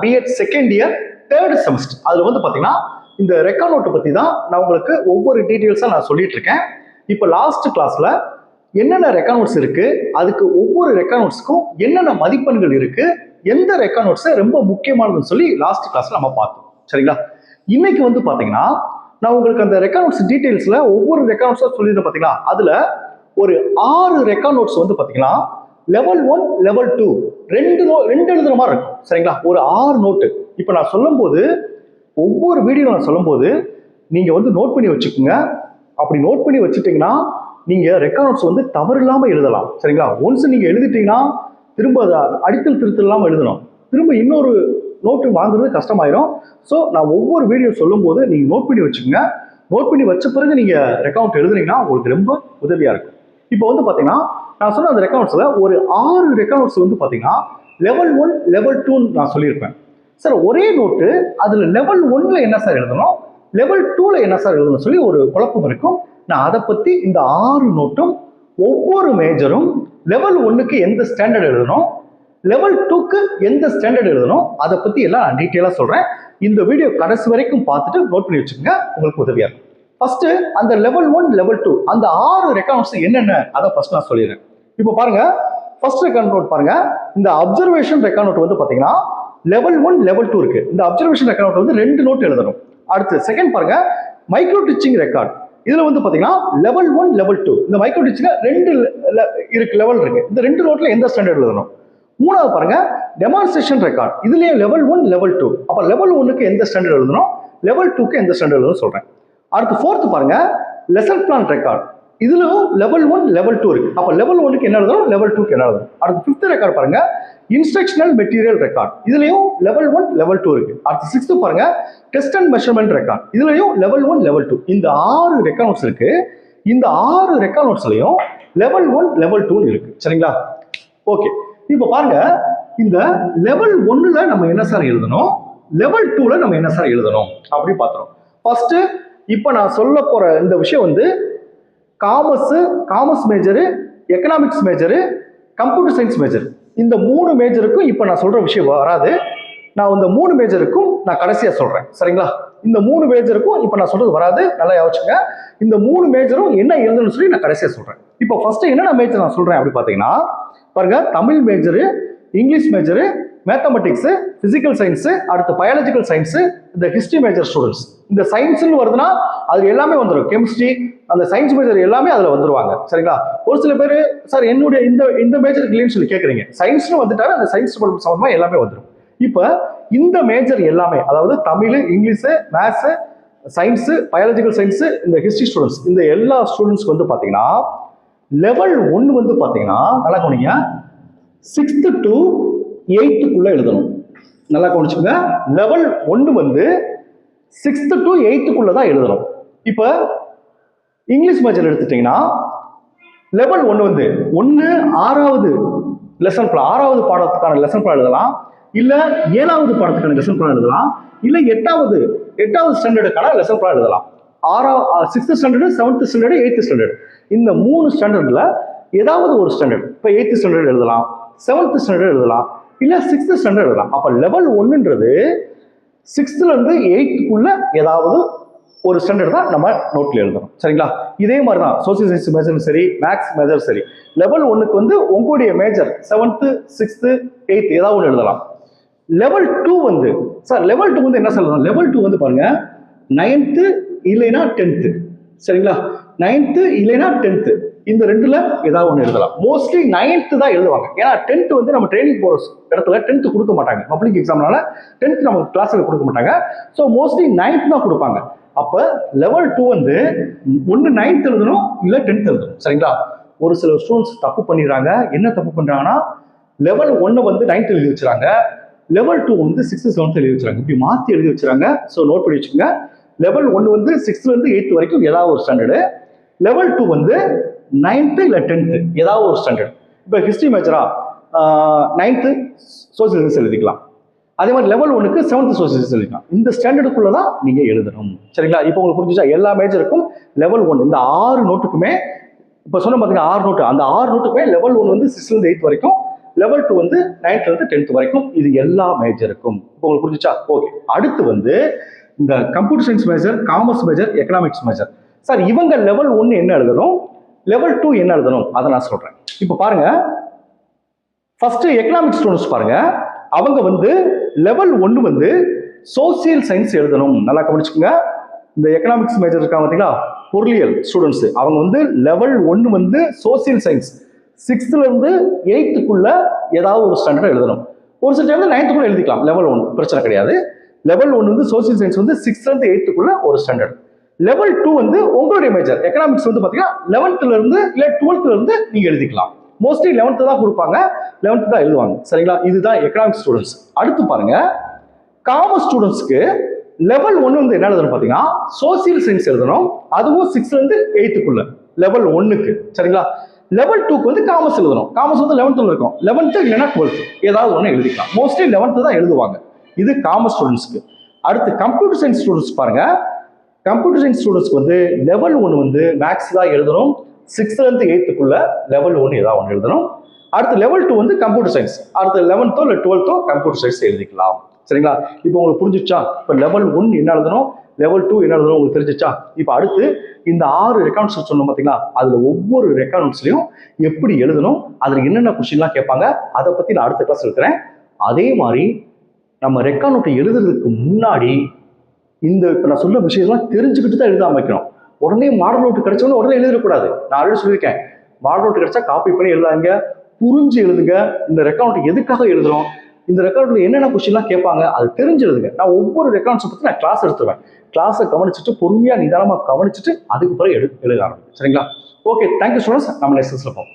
BEd second year third semester. அதில் வந்து பார்த்தீங்கன்னா இந்த ரெக்கார்ட் நோட்டை பற்றி தான் நான் உங்களுக்கு ஒவ்வொரு டீட்டெயில்ஸாக நான் சொல்லிட்டு இருக்கேன். இப்போ லாஸ்ட் கிளாஸில் என்னென்ன ரெக்கார்ட் நோட்ஸ் இருக்கு, அதுக்கு ஒவ்வொரு ரெக்கார்ட் நோட்ஸ்க்கும் என்னென்ன மதிப்பெண்கள் இருக்கு, எந்த ரெக்கார்ட் நோட்ஸ் ரொம்ப முக்கியமானதுன்னு சொல்லி லாஸ்ட் கிளாஸ்ல நம்ம பார்த்தோம். சரிங்களா? இன்னைக்கு வந்து பார்த்தீங்கன்னா நான் உங்களுக்கு அந்த ரெக்கார்ட் நோட்ஸ் டீட்டெயில்ஸ்ல ஒவ்வொரு ரெக்கார்ட் நோட்ஸாக சொல்லியிருந்தேன் பார்த்தீங்களா, அதுல ஒரு 6 ரெக்கார்ட் நோட்ஸ் வந்து பார்த்தீங்கன்னா லெவல் 1 லெவல் 2 ரெண்டு எழுதுற மாதிரி இருக்கும். சரிங்களா? ஒரு 6 நோட்டு. இப்போ நான் சொல்லும்போது ஒவ்வொரு வீடியோ நான் சொல்லும்போது நீங்க வந்து நோட் பண்ணி வச்சுக்கோங்க. அப்படி நோட் பண்ணி வச்சுட்டீங்கன்னா நீங்க ரெக்கார்ட் நோட்ஸ் வந்து தவறு இல்லாம எழுதலாம். சரிங்களா? ஒன்ஸ் நீங்க எழுதிட்டீங்கன்னா திரும்ப அடித்தல் திருத்தல் இல்லாம எழுதணும். திரும்ப இன்னொரு நோட்டு வாங்குறது கஷ்டமாயிரும். ஸோ நான் ஒவ்வொரு வீடியோ சொல்லும் போது நீங்க நோட் பண்ணி வச்சுக்கோங்க. நோட் பண்ணி வச்ச பிறகு நீங்க ரெக்கார்ட் எழுதுனீங்கன்னா உங்களுக்கு ரொம்ப உதவியா இருக்கும். இப்போ வந்து பாத்தீங்கன்னா நான் சொன்ன அந்த ரெக்கார்ட்ஸ்ல ஒரு 6 ரெக்கார்ட்ஸ் வந்து பாத்தீங்கன்னா லெவல் 1 லெவல் 2 நான் சொல்லியிருப்பேன். சார் ஒரே நோட்டு அதுல லெவல் 1ல என்ன சார் எழுதணும், லெவல் 2ல என்ன சார் எழுதணும் சொல்லி ஒரு குழப்பம் இருக்கும். நான் அதை பத்தி இந்த 6 நோட்டும் ஒவ்வொரு மேஜரும் லெவல் 1க்கு எந்த ஸ்டாண்டர்ட் எழுதணும், லெவல் 2க்கு எந்த ஸ்டாண்டர்ட் எழுதணும், அதை பத்தி எல்லாம் நான் டீட்டெயிலா சொல்றேன். இந்த வீடியோ கடைசி வரைக்கும் பார்த்துட்டு நோட் பண்ணி வச்சுக்கோங்க, உங்களுக்கு உதவியா இருக்கும். ஃபர்ஸ்ட் அந்த லெவல் 1 லெவல் 2 அந்த 6 ரெக்கார்ட்ஸ் என்னென்ன அதை ஃபர்ஸ்ட் நான் சொல்லிடுறேன். இப்போ பாருங்க, ஃபர்ஸ்ட் ரெக்கார்ட் நோட் பாருங்க. இந்த அப்சர்வேஷன் ரெக்கார்ட் நோட் வந்து பாத்தீங்கன்னா லெவல் 1 லெவல் 2 இருக்கு. இந்த அப்சர்வேஷன் ரெக்கார்ட் நோட் வந்து 2 நோட் எழுதணும். அடுத்து செகண்ட் பாருங்க, மைக்ரோ டீச்சிங் ரெக்கார்ட். இதுல வந்து பாத்தீங்கன்னா லெவல் 1 லெவல் 2 இந்த மைக்ரோ டீச்சிங்ல 2 இருக்கு, லெவல் இருக்கு. இந்த 2 நோட்ல எந்த ஸ்டாண்டர்ட் எழுதணும். மூணாவது பாருங்க, டெமான்ஸ்ட்ரேஷன் ரெக்கார்ட். இதுலயே லெவல் 1 லெவல் 2. அப்ப லெவல் 1க்கு எந்த ஸ்டாண்டர்ட் எழுதணும், லெவல் 2க்கு எந்த ஸ்டாண்டர்ட் எழுதணும் சொல்றேன். அடுத்து ஃபோர்த் பாருங்க, லெசன் பிளான் ரெக்கார்ட். இதுலயும் லெவல் 1 லெவல் 2 இருக்கு. அப்ப லெவல் 1க்கு என்ன எழுதணும், லெவல் 2க்கு என்ன எழுதணும். அடுத்து ஃபிஃப்த் ரெக்கார்ட் பாருங்க, இன்ஸ்ட்ரக்ஷனல் மெட்டீரியல் ரெக்கார்ட். இதுலயும் லெவல் 1 லெவல் 2 இருக்கு. அடுத்து சிக்ஸ்த் பாருங்க, டெஸ்ட் அண்ட் மெஷர்மெண்ட் ரெக்கார்ட். இதுலயும் லெவல் 1 லெவல் 2. இந்த 6 ரெக்கார்ட் நோட்ஸ் இருக்கு. இந்த 6 ரெக்கார்ட் நோட்ஸ்லயும் லெவல் 1 லெவல் 2 இருக்கு. சரிங்களா? ஓகே, இப்போ பாருங்க, இந்த லெவல் 1ல நம்ம என்ன சார் எழுதணும், லெவல் 2ல நம்ம என்ன சார் எழுதணும் அப்படி பார்த்தோம். ஃபர்ஸ்ட் இப்போ நான் சொல்ல போற இந்த விஷயம் வந்து commerce major, economics major, computer science major, இந்த 3 மேஜருக்கும் இப்போ நான் சொல்ற விஷயம் வராது. நான் இந்த 3 மேஜருக்கும் நான் கடைசியா சொல்றேன். சரிங்களா? இந்த 3 மேஜருக்கும் இப்போ நான் சொல்றது வராது, நல்லா யோசிச்சுங்க. இந்த 3 மேஜரும் என்ன எழுதணும்னு சொல்லி நான் கடைசியா சொல்றேன். இப்போ ஃபர்ஸ்ட் என்னென்ன மேஜர் நான் சொல்றேன் அப்படி பாத்தீங்கன்னா பாருங்க, Tamil major, English major, mathematics, physical science, அடுத்து பயாலஜிக்கல் சயின்ஸ், இந்த ஹிஸ்டரி மேஜர் ஸ்டூடெண்ட்ஸ். இந்த சயின்ஸ்னு வருதுன்னா அது எல்லாமே வந்துடும். கெமிஸ்ட்ரி, அந்த சயின்ஸ் மேஜர் எல்லாமே அதுல வந்துருவாங்க. சரிங்களா? ஒரு சில பேர் சார் என்னுடைய இந்த மேஜர் இல்லைன்னு சொல்லி கேட்குறீங்க. சயின்ஸ்னு வந்துட்டாரு, அந்த சயின்ஸ் சம்பந்தமா எல்லாமே வந்துடும். இப்போ இந்த மேஜர் எல்லாமே, அதாவது Tamil, English, maths, science, biological science, இந்த ஹிஸ்டரி ஸ்டூடெண்ட்ஸ், இந்த எல்லா ஸ்டூடெண்ட்ஸ்க்கு வந்து பாத்தீங்கன்னா லெவல் 1 வந்து பாத்தீங்கன்னா நல்லா கவனிங்க, 6th to 8th எழுதணும். நல்லா கவனிச்சுங்க, லெவல் 1 வந்து 6th to 8th தான் எழுதணும். இப்போ இங்கிலீஷ் மேஜர் எடுத்துட்டீங்கன்னா லெவல் 1 வந்து 6வது லெசன் பிளான், 6வது பாடத்துக்கான லெசன் பிளான் எழுதலாம், இல்ல 7வது பாடத்துக்கான லெசன் பிளான் எழுதலாம், இல்ல 8வது ஸ்டாண்டர்டுக்கான லெசன் பிளான் எழுதலாம். 6th standard, 7th standard, 8th standard, இந்த 3 ஸ்டாண்டர்ட்ல ஏதாவது ஒரு ஸ்டாண்டர்ட். இப்போ 8th ஸ்டாண்டர்ட் எழுதலாம், 7th ஸ்டாண்டர்ட் எழுதலாம், இல்ல 6th ஸ்டாண்டர்ட் எழுதலாம். அப்ப லெவல் 1ன்றது 6th இருந்து 8th ஏதாவது ஒரு ஸ்டாண்டர்ட் தான் நம்ம நோட்ல எழுதணும். சரிங்களா? இதே மாதிரி தான் சோசியல் சயின்ஸ் மேஜரும் சரி, மேத்ஸ் மேஜர் சரி, லெவல் 1க்கு வந்து உங்களுடைய மேஜர் 7th 6th 8th ஏதாவது ஒன்று எழுதலாம். லெவல் 2 வந்து சார் லெவல் 2 வந்து என்ன சொல்லலாம், லெவல் 2 வந்து பாருங்க 9th இல்லைன்னா 10th. சரிங்களா? 9th இல்லைன்னா 10th, இந்த 2ல ஏதாவது ஒன்று எழுதலாம். மோஸ்ட்லி 9th தான் எழுதுவாங்க. ஏன்னா 10th வந்து நம்ம ட்ரைனிங் போற இடத்துல 10th கொடுக்க மாட்டாங்க. பப்ளிக் எக்ஸாம்னால 10th நம்ம கிளாஸ்ல கொடுக்க மாட்டாங்க. ஸோ மோஸ்ட்லி 9th தான் கொடுப்பாங்க. அப்ப லெவல் 2 வந்து ஒன்று 9th எழுதணும், இல்ல 10th எழுதணும். சரிங்களா? ஒரு சில ஸ்டூடெண்ட்ஸ் தப்பு பண்ணிடுறாங்க. என்ன தப்பு பண்றாங்கன்னா, லெவல் 1 வந்து 9th எழுதி வச்சுறாங்க, லெவல் 2 வந்து 6th 7th எழுதி வச்சுறாங்க. இப்படி மாத்தி எழுதி வச்சுறாங்க. ஸோ நோட் பண்ணி வச்சுக்கோங்க. லெவல் 1 வந்து 6th இருந்து 8th வரைக்கும் ஏதாவது ஒரு ஸ்டாண்டர்டு, லெவல் 2 வந்து 9th இல்ல 10th ஏதாவது ஒரு ஸ்டாண்டர்ட். இப்போ ஹிஸ்டரி மேஜரா 9th சோசியல் சயின்ஸ் எழுதிக்கலாம். அதே மாதிரி லெவல் 1க்கு 7th சோசியல் சயின்ஸ் எழுதிக்கலாம். இந்த ஸ்டாண்டர்டுக்குள்ள தான் நீங்க எழுதணும். சரிங்களா? இப்போ உங்களுக்கு புரிஞ்சுச்சா? எல்லா மேஜருக்கும் லெவல் 1 இந்த 6 நோட்டுக்குமே இப்போ சொன்ன பார்த்தீங்கன்னா 6 நோட்டு, அந்த 6 நோட்டுக்குமே லெவல் 1 வந்து 6th இருந்து 8th வரைக்கும், லெவல் 2 வந்து 9th இருந்து 10th வரைக்கும். இது எல்லா மேஜருக்கும். இப்போ உங்களுக்கு புரிஞ்சுச்சா? ஓகே. அடுத்து வந்து இந்த computer science major, commerce major, economics major. Sir இவங்க லெவல் 1 என்ன எழுதணும், லெவல் 2 என்ன எழுதணும், அதை நான் சொல்றேன். இப்போ பாருங்க, ஃபர்ஸ்ட் எக்கனாமிக்ஸ் ஸ்டூடெண்ட்ஸ் பாருங்க, அவங்க வந்து லெவல் 1 வந்து சோசியல் சயின்ஸ் எழுதணும். நல்லா கவனிச்சுக்கோங்க. இந்த எக்கனாமிக்ஸ் மேஜர் இருக்காங்க பார்த்தீங்களா, பொருளியல் ஸ்டூடெண்ட்ஸ், அவங்க வந்து லெவல் 1 வந்து சோசியல் சயின்ஸ் 6th இருந்து 8th ஏதாவது ஒரு ஸ்டாண்டர்ட் எழுதணும். ஒரு சில டைம் 9th எழுதிக்கலாம். லெவல் 1 பிரச்சனை கிடையாது. லெவல் 1 வந்து சோசியல் சயின்ஸ் வந்து 6th இருந்து 8th ஒரு ஸ்டாண்டர்ட். லெவல் 2 வந்து உங்களுடைய மேஜர் எக்கனாமிக்ஸ் வந்து பாத்தீங்கன்னா 11th இருந்து இல்ல 12th இருந்து நீங்க எழுதிக்கலாம். மோஸ்ட்லி 11th தான் கொடுப்பாங்க, 11th தான் எழுதுவாங்க. சரிங்களா? இதுதான் எக்கனாமிக்ஸ் ஸ்டூடெண்ட்ஸ். அடுத்து பாருங்க, காமர்ஸ் ஸ்டூடெண்ட்ஸ்க்கு லெவல் 1 வந்து என்ன எழுதணும் பாத்தீங்கன்னா சோசியல் சயின்ஸ் எழுதணும். அதுவும் 6th இருந்து 8th லெவல் 1க்கு. சரிங்களா? லெவல் 2க்கு வந்து காமர்ஸ் எழுதணும். காமர்ஸ் வந்து 11th இருக்கும். 11th இல்லைன்னா 12th ஏதாவது ஒன்று எழுதிக்கலாம். மோஸ்ட்லி 11th தான் எழுதுவாங்க. இது காமர்ஸ் ஸ்டூடெண்ட்ஸ்க்கு. அடுத்து கம்ப்யூட்டர் சயின்ஸ் ஸ்டூடெண்ட்ஸ் பாருங்க, கம்ப்யூட்டர் சயின்ஸ் ஸ்டூடெண்ட்ஸ்க்கு வந்து லெவல் 1 வந்து மேக்ஸ் தான் எழுதணும். 6th இருந்து 8th லெவல் 1 ஏதாவது ஒன்று எழுதணும். அடுத்து லெவல் 2 வந்து கம்ப்யூட்டர் சயின்ஸ். அடுத்து 11th இல்லை 12th கம்ப்யூட்டர் சயின்ஸ் எழுதிக்கலாம். சரிங்களா? இப்போ உங்களுக்கு புரிஞ்சிச்சா? இப்போ லெவல் 1 என்ன எழுதணும், லெவல் 2 என்ன எழுதணும் உங்களுக்கு தெரிஞ்சிச்சா? இப்போ அடுத்து இந்த 6 ரெக்கார்ட்ஸ் சொன்னோம் பார்த்தீங்களா, அதுல ஒவ்வொரு ரெக்கார்ட்ஸ்லையும் எப்படி எழுதணும், அதுல என்னென்ன கொஸ்டின்லாம் கேட்பாங்க, அதை பத்தி நான் அடுத்த கிளாஸ் எடுக்கிறேன். அதே மாதிரி நம்ம ரெக்கார்ட் நோட்டை எழுதுறதுக்கு முன்னாடி இந்த இப்போ நான் சொல்ல விஷயம்லாம் தெரிஞ்சுக்கிட்டு தான் எழுத ஆரம்பிக்கணும். உடனே மாடல் நோட்டு கிடைச்சோன்னு உடனே எழுதக்கூடாது. நான் ஆல்ரெடி சொல்லியிருக்கேன், மாடல் நோட்டு கிடைச்சா காப்பி பண்ணி எழுதாங்க, புரிஞ்சு எழுதுங்க. இந்த ரெக்கார்ட் நோட்டு எதுக்காக எழுதுறோம், இந்த ரெக்கார்ட்ல என்னென்ன கொஸ்டின்லாம் கேட்பாங்க, அது தெரிஞ்சு எழுதுங்க. நான் ஒவ்வொரு ரெக்கார்ட்ஸை பற்றி நான் கிளாஸ் எடுத்துருவேன். கிளாஸை கவனிச்சுட்டு பொறுமையாக நிதானமாக கவனிச்சுட்டு அதுக்கு பிறகு எழுத ஆரம்பிக்கும். சரிங்களா? Okay, thank you students. நம்ம நெக்ஸ்ட் கிளாஸ்ல போவோம்.